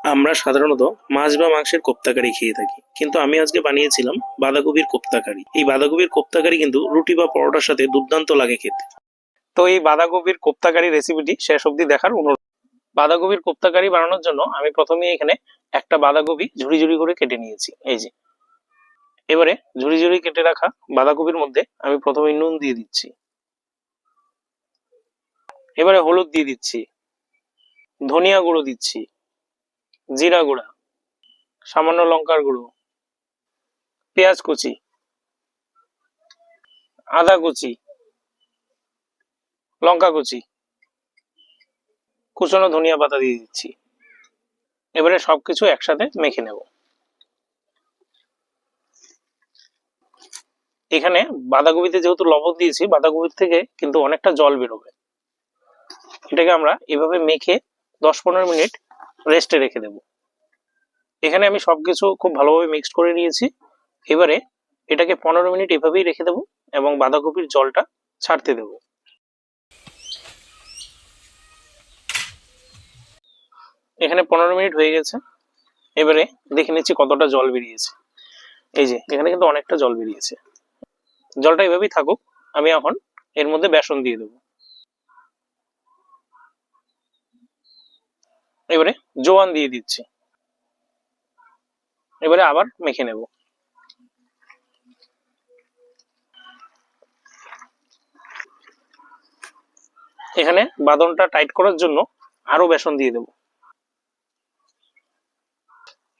আমরা সাধারণত মাছ বা মাংসের কোপ্তা কারি খেয়ে থাকি, কিন্তু আমি আজকে বানিয়েছিলাম বাঁধাকপির কোপ্তা কারি। এই বাঁধাকপির কোপ্তা কারি কিন্তু রুটি বা পরোটার সাথে দুর্দান্ত লাগে খেতে। তো এই বাঁধাকপির কোপ্তা কারি রেসিপিটি শেষ অবধি দেখার অনুরোধ। বাঁধাকপির কোপ্তা কারি বানানোর জন্য আমি প্রথমে এখানে একটা বাঁধাকপি ঝুড়ি ঝুড়ি করে কেটে নিয়েছি, এই যে। এবারে ঝুড়ি ঝুড়ি কেটে রাখা বাঁধাকপির মধ্যে আমি প্রথমে নুন দিয়ে দিচ্ছি, এবারে হলুদ দিয়ে দিচ্ছি, ধনিয়া গুঁড়ো দিচ্ছি, জিরা গুঁড়া, সামান্য লঙ্কার গুঁড়ো, পেঁয়াজ কুচি, আদা কুচি, লঙ্কা কুচি, কুচনো ধনিয়া পাতা দিয়ে দিচ্ছি। এবারে সবকিছু একসাথে মেখে নেব। এখানে বাঁধাকপিতে যেহেতু লবণ দিয়েছি, বাঁধাকপির থেকে কিন্তু অনেকটা জল বেরোবে। এটাকে আমরা এভাবে মেখে 10-15 মিনিট রেস্টে রেখে দেব। এখানে আমি সবকিছু খুব ভালোভাবে মিক্সড করে নিয়েছি। এবারে এটাকে 15 মিনিট এভাবেই রেখে দেব এবং বাঁধাকপির জলটা ছাড়তে দেব। এখানে 15 মিনিট হয়ে গেছে। এবারে দেখে নিচ্ছি কতটা জল বেরিয়েছে। এই যে এখানে কিন্তু অনেকটা জল বেরিয়েছে। জলটা এভাবেই থাকুক। আমি এখন এর মধ্যে বেসন দিয়ে দেবো। এবারে জোয়ান দিয়ে দিচ্ছি। এবারে আবার মেখে নেব। এখানে বাঁধনটা টাইট করার জন্য আরো বেসন দিয়ে দেব।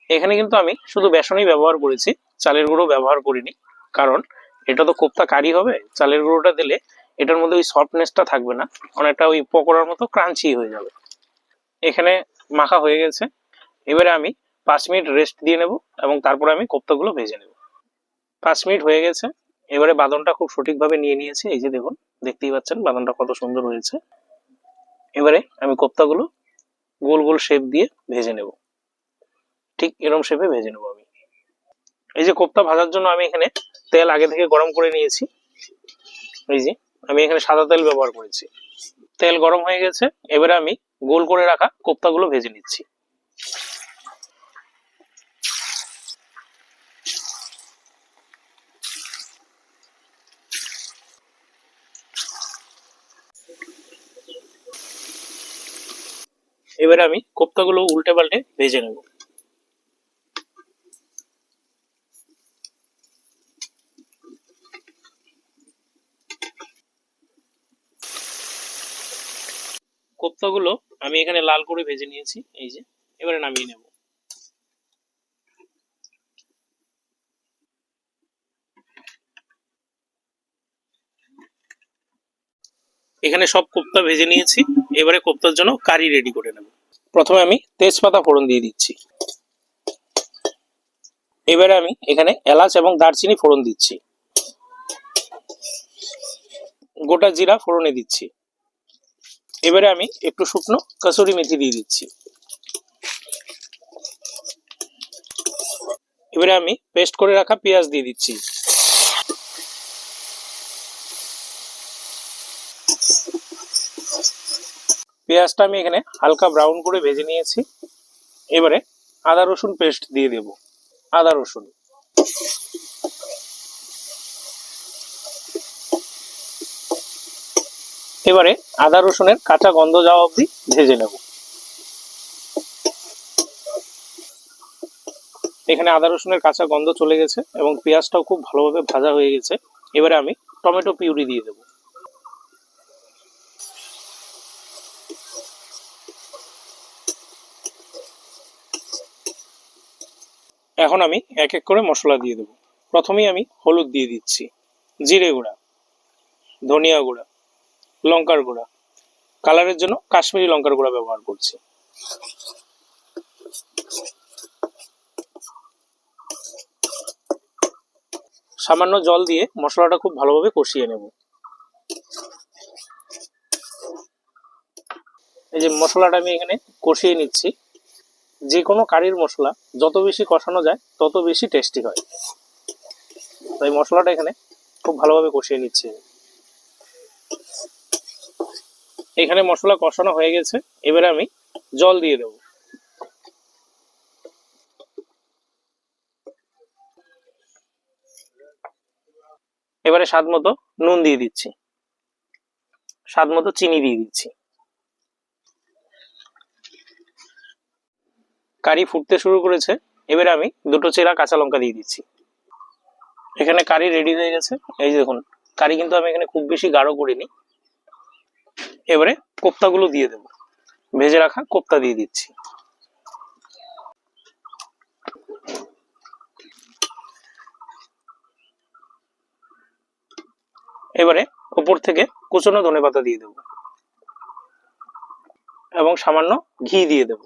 এখানে কিন্তু আমি শুধু বেসনই ব্যবহার করেছি, চালের গুঁড়ো ব্যবহার করিনি। কারণ এটা তো কোপ্তা কারি হবে, চালের গুঁড়োটা দিলে এটার মধ্যে ওই সফটনেসটা থাকবে না, অনেকটা ওই পকোড়ার মতো ক্রাঞ্চি হয়ে যাবে। এখানে মাখা হয়ে গেছে। এবারে আমি 5 মিনিট রেস্ট দিয়ে নেব এবং তারপরে আমি কোপ্তাগুলো ভেজে নেব। 5 মিনিট হয়ে গেছে। এবারে বাঁধনটা খুব সঠিকভাবে নিয়ে নিয়েছি, এই যে দেখুন, দেখতেই পাচ্ছেন বাঁধনটা কত সুন্দর হয়েছে। এবারে আমি কোপ্তাগুলো গোল গোল শেপ দিয়ে ভেজে নেব। ঠিক এরকম শেপে ভেজে নেব আমি। এই যে কোপ্তা ভাজার জন্য আমি এখানে তেল আগে থেকে গরম করে নিয়েছি। এই যে আমি এখানে সাদা তেল ব্যবহার করেছি। তেল গরম হয়ে গেছে। এবারে আমি গোল করে রাখা কোপ্তাগুলো ভেজে নিচ্ছি। এবারে আমি কোপ্তাগুলো উল্টে পাল্টে ভেজে নেব। কোপ্তাগুলো আমি এখানে লাল করে ভেজে নিয়েছি, এই যে। এবারে নামিয়ে নেব। এখানে সব কোপ্তা ভেজে নিয়েছি। এবারে কোপ্তার জন্য কারি রেডি করে নেব। প্রথমে আমি তেজপাতা ফোড়ন দিয়ে দিচ্ছি। এবারে আমি এখানে এলাচ এবং দারচিনি ফোড়ন দিচ্ছি। গোটা জিরা ফোড়নে দিচ্ছি। এবারে আমি একটু শুকনো কসুরি মেথি দিয়ে দিচ্ছি। এবারে আমি পেস্ট করে রাখা পেঁয়াজ দিয়ে দিচ্ছি। পেঁয়াজটা আমি এখানে হালকা ব্রাউন করে ভেজে নিয়েছি। এবারে আদা রসুন পেস্ট দিয়ে দেব। আদা রসুন, এবারে আদা রসুনের কাঁচা গন্ধ যাওয়া অবধি ভেজে নেব। এখানে আদা রসুনের কাঁচা গন্ধ চলে গেছে এবং পেঁয়াজটাও খুব ভালোভাবে ভাজা হয়ে গেছে। এবারে আমি টমেটো পিউরি দিয়ে দেব। এখন আমি এক এক করে মশলা দিয়ে দেব। প্রথমেই আমি হলুদ দিয়ে দিচ্ছি, জিরে গুঁড়া, ধনিয়া গুঁড়া, লঙ্কার গুঁড়া, কালারের জন্য কাশ্মীরি লঙ্কার গুঁড়া ব্যবহার করছি। সামান্য জল দিয়ে মশলাটা খুব ভালোভাবে কষিয়ে নেব। এই যে মশলাটা আমি এখানে কষিয়ে নিচ্ছি। যে কোনো কারির মশলা যত বেশি কষানো যায় তত বেশি টেস্টি হয়। তাই মশলাটা এখানে খুব ভালোভাবে কষিয়ে নিচ্ছি। এখানে মশলা কষানো হয়ে গেছে। এবারে আমি জল দিয়ে দেব। এবারে স্বাদ মতো নুন দিয়ে দিচ্ছি, স্বাদ মতো চিনি দিয়ে দিচ্ছি। কারি ফুটতে শুরু করেছে, এবারে আমি দুটো চেরা কাঁচা লঙ্কা দিয়ে দিচ্ছি। এখানে কারি রেডি হয়ে গেছে। এই যে দেখুন, কারি কিন্তু আমি এখানে খুব বেশি গাঢ় করিনি। এবারে কোপ্তাগুলো দিয়ে দেবো, ভেজে রাখা কোপ্তা দিয়ে দিচ্ছি। এবারে উপর থেকে কুচনো ধনেপাতা দিয়ে দেবো এবং সামান্য ঘি দিয়ে দেবো।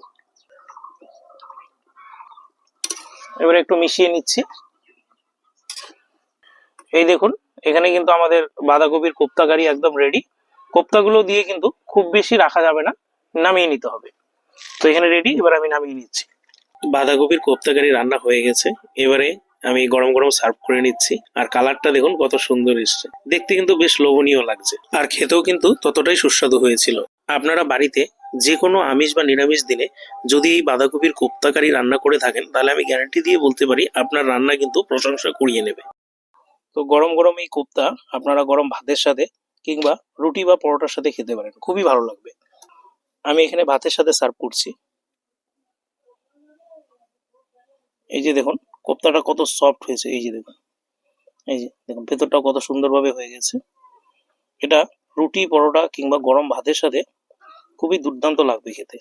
এবারে একটু মিশিয়ে নিচ্ছি। এই দেখুন, এখানে কিন্তু আমাদের বাঁধাকপির কোপ্তা কারি একদম রেডি। কোপ্তাগুলো দিয়ে কিন্তু খুব বেশি রাখা যাবে না, নামিয়ে নিতে হবে। তো এখানে রেডি, এবার আমি নামিয়ে নিচ্ছি। বাঁধাকপির কোপ্তা কারি রান্না হয়ে গেছে। এবারে আমি গরম গরম সার্ভ করে নিচ্ছি। আর কালারটা দেখুন কত সুন্দর এসছে, দেখতে কিন্তু বেশ লোভনীয় লাগছে, আর খেতেও কিন্তু ততটাই সুস্বাদু হয়েছিল। আপনারা বাড়িতে যে কোনো আমিষ বা নিরামিষ দিনে যদি এই বাঁধাকপির কোপ্তা কারি রান্না করে থাকেন, তাহলে আমি গ্যারান্টি দিয়ে বলতে পারি আপনার রান্না কিন্তু প্রশংসা কুড়িয়ে নেবে। তো গরম গরম এই কোপ্তা আপনারা গরম ভাতের সাথে কিংবা রুটি বা পরোটার সাথে খেতে পারেন, খুবই ভালো লাগবে। আমি এখানে ভাতের সাথে সার্ভ করছি। এই যে দেখুন, কোপ্তাটা কত সফট হয়েছে। এই যে দেখুন, এই যে দেখুন ভেতরটা কত সুন্দরভাবে হয়ে গেছে। এটা রুটি, পরোটা কিংবা গরম ভাতের সাথে খুবই দুর্দান্ত লাগবে খেতে।